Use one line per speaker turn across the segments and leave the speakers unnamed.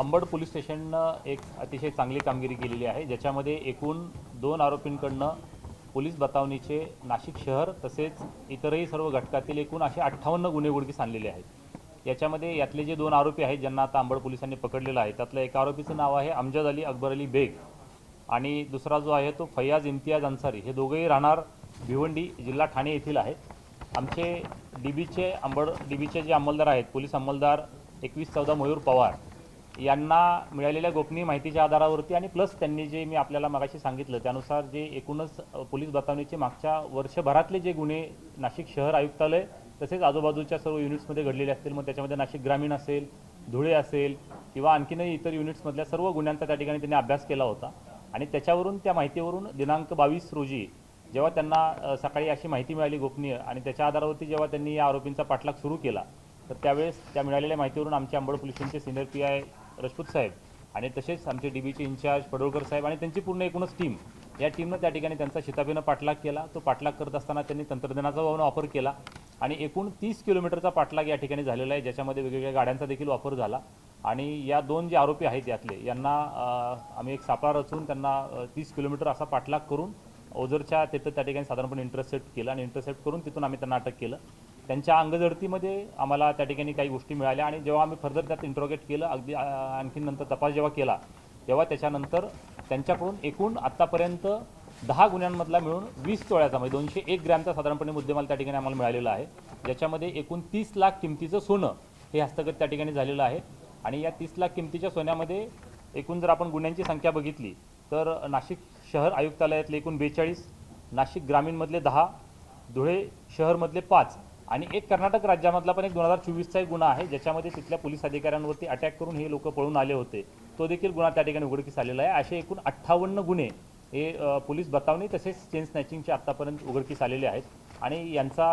Ambad police स्टेशननं एक अतिशय चांगली कामगिरी केलेली आहे, ज्याच्यामध्ये एकूण 2 आरोपींकडनं पोलीस बतावणीचे नाशिक शहर तसेच इतरही सर्व घटकातील एकूण असे 58 गुन्हे उघडकीस आणलेले आहेत। याच्यामध्ये यातले जे 2 आरोपी आहेत ज्यांना आता अंबड पोलिसांनी पकडलेलं आहे, त्यातलं एका आरोपीचं नाव आहे अमजद अली अकबर अली बेग आणि दुसरा जो आहे तो फैयाज इम्तियाज अन्सारी। हे दोघेही राहणार भिवंडी, जिल्हा ठाणे येथील आहेत। आमचे डीबीचे जे अंमलदार आहेत, पोलीस अंमलदार 2114 मयूर पवार यांना मिळालेल्या गोपनीय माहितीच्या आधारावरती आणि प्लस त्यांनी जे मी आपल्याला मगाशी सांगितलं त्यानुसार जे एकूणच पोलीस बतावणीचे मागच्या वर्षभरातले जे गुन्हे नाशिक शहर आयुक्तालय तसेच आजूबाजूच्या सर्व युनिट्समध्ये घडलेले असतील, मग त्याच्यामध्ये नाशिक ग्रामीण असेल, धुळे असेल किंवा आणखीनही इतर युनिट्समधल्या सर्व गुन्ह्यांचा त्या ठिकाणी त्यांनी अभ्यास केला होता आणि त्याच्यावरून त्या माहितीवरून दिनांक 22 रोजी जेव्हा त्यांना सकाळी अशी माहिती मिळाली गोपनीय आणि त्याच्या आधारावरती जेव्हा त्यांनी या आरोपींचा पाठलाग सुरू केला तर त्यावेळेस त्या मिळालेल्या माहितीवरून आमचे अंबड पोलीस स्टेशनचे सिनियर PI राजपूत साहेब आणि तसेच आमचे डीबीचे इंचार्ज पडोळकर साहेब आणि त्यांची पूर्ण एकूणच टीम, या टीमनं त्या ठिकाणी त्यांचा शिताफीनं पाठलाग केला। तो पाठलाग करत असताना त्यांनी तंत्रज्ञानाचा वापर केला आणि एकूण 30 किलोमीटरचा पाठलाग या ठिकाणी झालेला आहे, ज्याच्यामध्ये वेगवेगळ्या गाड्यांचा देखील वापर झाला आणि या 2 जे आरोपी आहेत यातले यांना आम्ही एक सापळा रचून त्यांना 30 किलोमीटर असा पाठलाग करून ओझरच्या तिथं त्या ठिकाणी साधारणपणे इंटरसेप्ट केलं आणि इंटरसेप्ट करून तिथून आम्ही त्यांना अटक केलं। त्यांच्या अंगझडतीमध्ये आम्हाला त्या ठिकाणी काही गोष्टी मिळाल्या आणि जेव्हा आम्ही फर्दर त्यात इंट्रोगेट केलं, अगदी आणखी नंतर तपास जेव्हा केला तेव्हा त्याच्यानंतर त्यांच्याकडून एकूण आत्तापर्यंत 10 गुन्ह्यांमधला मिळून 20 तोळ्याचा म्हणजे 201 ग्रॅमचा साधारणपणे मुद्देमाल त्या ठिकाणी आम्हाला मिळालेला आहे, ज्याच्यामध्ये एकूण 30 लाख किमतीचं सोनं हे हस्तगत त्या ठिकाणी झालेलं आहे। आणि या 30 लाख किमतीच्या सोन्यामध्ये एकूण जर आपण गुन्ह्यांची संख्या बघितली तर नाशिक शहर आयुक्तालयातले एकूण 42, नाशिक ग्रामीणमधले 10, धुळे शहरमधले 5 आणि एक कर्नाटक राज्यामधला पण एक 2024चा एक गुन्हा आहे, ज्याच्यामध्ये तिथल्या पोलीस अधिकाऱ्यांवरती अटॅक करून हे लोक पळून आले होते, तो देखील गुन्हा त्या ठिकाणी उघडकीस आलेला आहे। असे एकूण 58 गुन्हे हे पोलीस बतावणी तसेच चेन स्नॅचिंगचे आत्तापर्यंत उघडकीस आलेले आहेत आणि यांचा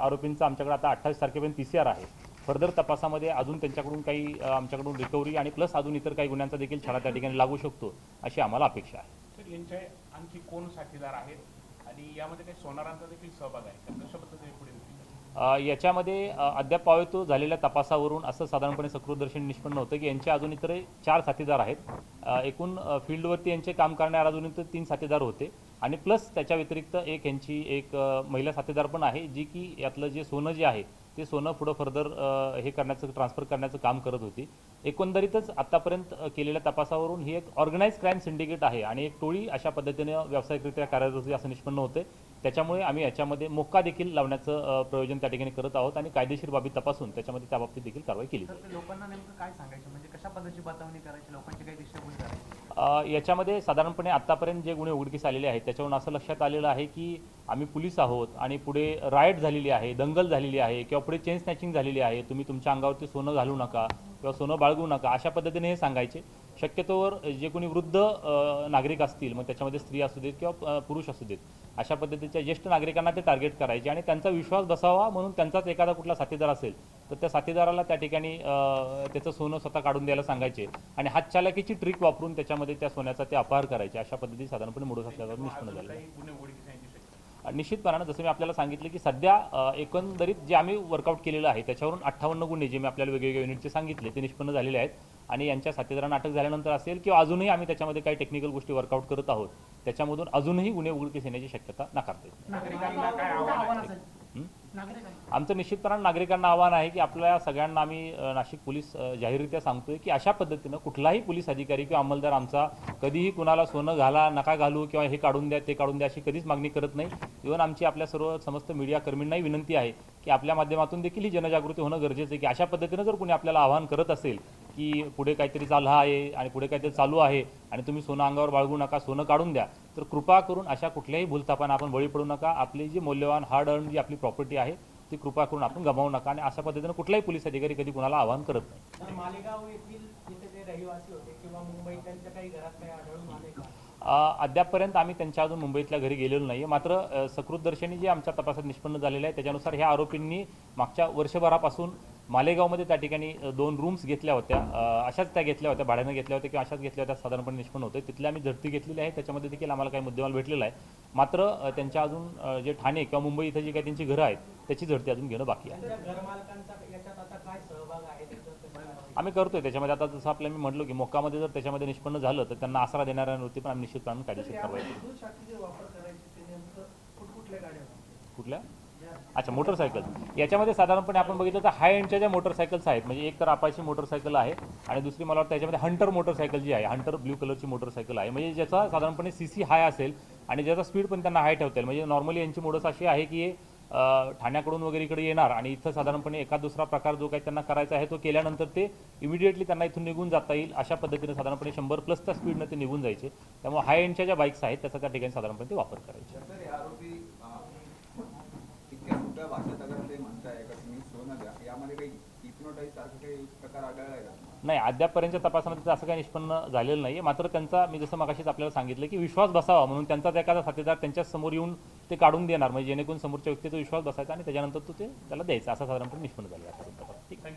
आरोपींचा आमच्याकडे आता 28 तारखेपर्यंत PCR आहे। फर्दर तपासामध्ये अजून त्यांच्याकडून काही आमच्याकडून रिकव्हरी आणि प्लस अजून इतर काही गुन्ह्यांचा देखील छडा त्या ठिकाणी लागू शकतो अशी आम्हाला अपेक्षा आहे।
तर यांचे आणखी कोण साथीदार आहेत आणि यामध्ये काही सोनारांचा देखील सहभाग आहे का, कशा पद्धतीने पुढे
याच्यामध्ये अद्याप पावतो झालेल्या तपासावरून असं साधारणपणे सकृतदर्शनी निष्पन्न होतं की यांचे अजून इतर 4 साथीदार आहेत। एकूण फील्डवरती यांचे काम करणारे अजून इतर 3 साथीदार होते आणि प्लस त्याच्या व्यतिरिक्त एक महिला साथीदार पण आहे, जी की यातलं जे सोनं जे आहे ते सोनं पुढं फर्दर हे करण्याचं ट्रान्सफर करण्याचं काम करत होती। एकंदरीतच आत्तापर्यंत केलेल्या तपासावरून ही एक ऑर्गनाइज क्राईम सिंडिकेट आहे आणि एक टोळी अशा पद्धतीने व्यावसायिकरित्या कार्यरत होती असं निष्पन्न होते। त्याच्यामुळे आम्ही याच्यामध्ये मोक्का देखील लावण्याचं प्रयोजन त्या ठिकाणी करत आहोत आणि कायदेशीर बाबी तपासून त्याच्यामध्ये त्या बाबतीत देखील कारवाई केली जाईल।
लोकांना नेमकं काय सांगायचं, म्हणजे कशा पद्धतीची बतावणी करायची, लोकांची काही दिशाभूल करायची?
याच्यामध्ये साधारणपणे आत्तापर्यंत जे गुन्हे उघडकीस आलेले आहेत त्याच्यावरून असं लक्षात आलेलं आहे की आम्ही पोलीस आहोत आणि पुढे रायट झालेली आहे, दंगल झालेली आहे किंवा पुढे चेन स्नॅचिंग झालेली आहे, तुम्ही तुमच्या अंगावरती सोनं घालू नका किंवा सोनं बाळगू नका अशा पद्धतीने हे सांगायचे। शक्यतोवर जे कोणी वृद्ध नागरिक असतील, मग त्याच्यामध्ये स्त्री असू देत किंवा पुरुष असू देत, अशा पद्धतीच्या ज्येष्ठ नागरिकांना ते टार्गेट करायचे आणि त्यांचा विश्वास बसावा म्हणून त्यांचाच एखादा कुठला साथीदार असेल तर त्या साथीदाराला त्या ठिकाणी त्याचं सोनं स्वतः काढून द्यायला सांगायचे आणि हातचालाकीची ट्रिक वापरून त्याच्यामध्ये त्या सोन्याचा ते अपहार करायचे। अशा पद्धतीने साधारणपणे मोडस असल्यावर निष्पन्न झालं आहे। निश्चितपणानं जसं मी आपल्याला सांगितलं की सध्या एकंदरीत जे आम्ही वर्कआउट केलेलं आहे त्याच्यावरून 58 गुन्हे जे मी आपल्याला वेगवेगळ्या युनिटचे सांगितले ते निष्पन्न झालेले आहेत आणि यांच्या साथीदारांना अटक झाल्यानंतर असेल किंवा अजूनही आम्ही त्याच्यामध्ये काही टेक्निकल गोष्टी वर्कआउट करत आहोत, त्याच्यामधून अजूनही गुन्हे उघडकीस येण्याची शक्यता नाकारता येते। आमचं निश्चितपणानं नागरिकांना आव्हान आहे की आपल्या सगळ्यांना आम्ही नाशिक पोलीस जाहीररित्या सांगतोय की अशा पद्धतीनं कुठलाही पोलीस अधिकारी किंवा अंमलदार आमचा कधीही कुणाला सोनं घाला नका घालू किंवा हे काढून द्या ते काढून द्या अशी कधीच मागणी करत नाही। इव्हन आमची आपल्या सर्व समस्त मीडिया कर्मींनाही विनंती आहे की आपल्या माध्यमातून देखील ही जनजागृती होणं गरजेचं आहे की अशा पद्धतीनं जर कोणी आपल्याला आवाहन करत असेल की पुढे काहीतरी चाललं आहे आणि पुढे काहीतरी चालू आहे आणि तुम्ही सोनं अंगावर बाळगू नका, सोनं काढून द्या, तर कृपा करून अशा कुठल्याही भूलथापांना आपण बळी पडू नका। आपली जी मौल्यवान हार्ड अर्न जी आपली प्रॉपर्टी आहे ती कृपा करून आपण गमावू नका आणि अशा पद्धतीनं कुठलाही पोलीस अधिकारी कधी कुणाला आवाहन करत नाही।
मालेगाव येथील जिथे ते रहिवासी होते किंवा मुंबईत त्यांच्या काही घरात काही आढळून आले का?
अद्यापपर्यंत आम्ही त्यांच्या अजून मुंबईतल्या घरी गेलेलो नाही, मात्र सकृतदर्शनी जे आमच्या तपासात निष्पन्न झालेलं आहे त्याच्यानुसार ह्या आरोपींनी मागच्या वर्षभरापासून मालेगावमध्ये त्या ठिकाणी 2 रूम्स घेतल्या होत्या, अशाच त्या घेतल्या होत्या, भाड्यानं घेतल्या होत्या किंवा अशाच घेतल्या होत्या साधारणपणे निष्पन्न होते। तिथले आम्ही झडती घेतलेली आहे, त्याच्यामध्ये देखील आम्हाला काही मुद्देमाल भेटलेला आहे, मात्र त्यांच्या अजून जे ठाणे किंवा मुंबई इथं जी काही त्यांची घरं आहेत त्याची झडती अजून घेणं बाकी आहे। आम्ही करतोय त्याच्यामध्ये. आता जसं आपल्या मी म्हटलो की मोक्कामध्ये जर त्याच्यामध्ये निष्पन्न झालं तर त्यांना आसरा देणाऱ्यांवरती पण आम्ही निश्चितपणे कायदेशीर कारवाई करू.
दूध साखळीचे वापर करायचे ते नेमकं कुठकुठल्या गाड्या
कुठल्या? अच्छा, मोटरसायकल. याच्यामध्ये साधारणपणे आपण बघितलं तर हाय एंडच्या ज्या मोटरसायकल्स आहेत, म्हणजे एक तर अपाची मोटरसायकल आहे आणि दुसरी मला वाटतं याच्यामध्ये हंटर मोटरसायकल जी आहे, हंटर ब्ल्यू कलरची मोटरसायकल आहे, म्हणजे ज्याचा साधारणपणे CC हाय असेल आणि ज्याचा स्पीड पण त्यांना हाय ठेवता येईल. म्हणजे नॉर्मली यांची मोडस अशी आहे की हे ठाण्याकडून वगैरे इकडे येणार आणि इथं साधारणपणे एका दुसरा प्रकार जो काही त्यांना करायचा आहे तो केल्यानंतर ते इमिडिएटली त्यांना इथून निघून जाता येईल अशा पद्धतीने साधारणपणे 100+ स्पीडनं ते निघून जायचे. त्यामुळे हाय एंडच्या ज्या बाईक्स आहेत त्याचा त्या ठिकाणी साधारणपणे ते वापर करायचे.
तर हे आरोपी इतक्या सोप्या भाषेत अगर ते म्हणताय का तुम्ही सोनं द्या, यामध्ये काही हिप्नोटाईज सारखं काही प्रकार आढळलाय का?
नाही, अद्यापपर्यंतच्या तपासामध्ये असं काही निष्पन्न झालेलं नाही. मात्र त्यांचा मी जसं मगाशीच आपल्याला सांगितलं की विश्वास बसावा म्हणून त्यांचाच एखादा साथीदार त्यांच्या समोर येऊन ते काढून देणार, म्हणजे जेणेकरून समोरच्या व्यक्तीचा विश्वास बसायचा आणि त्याच्यानंतर तो ते त्याला द्यायचा, असा साधारणपणे निष्पन्न झाला आहे.
थँक्यू.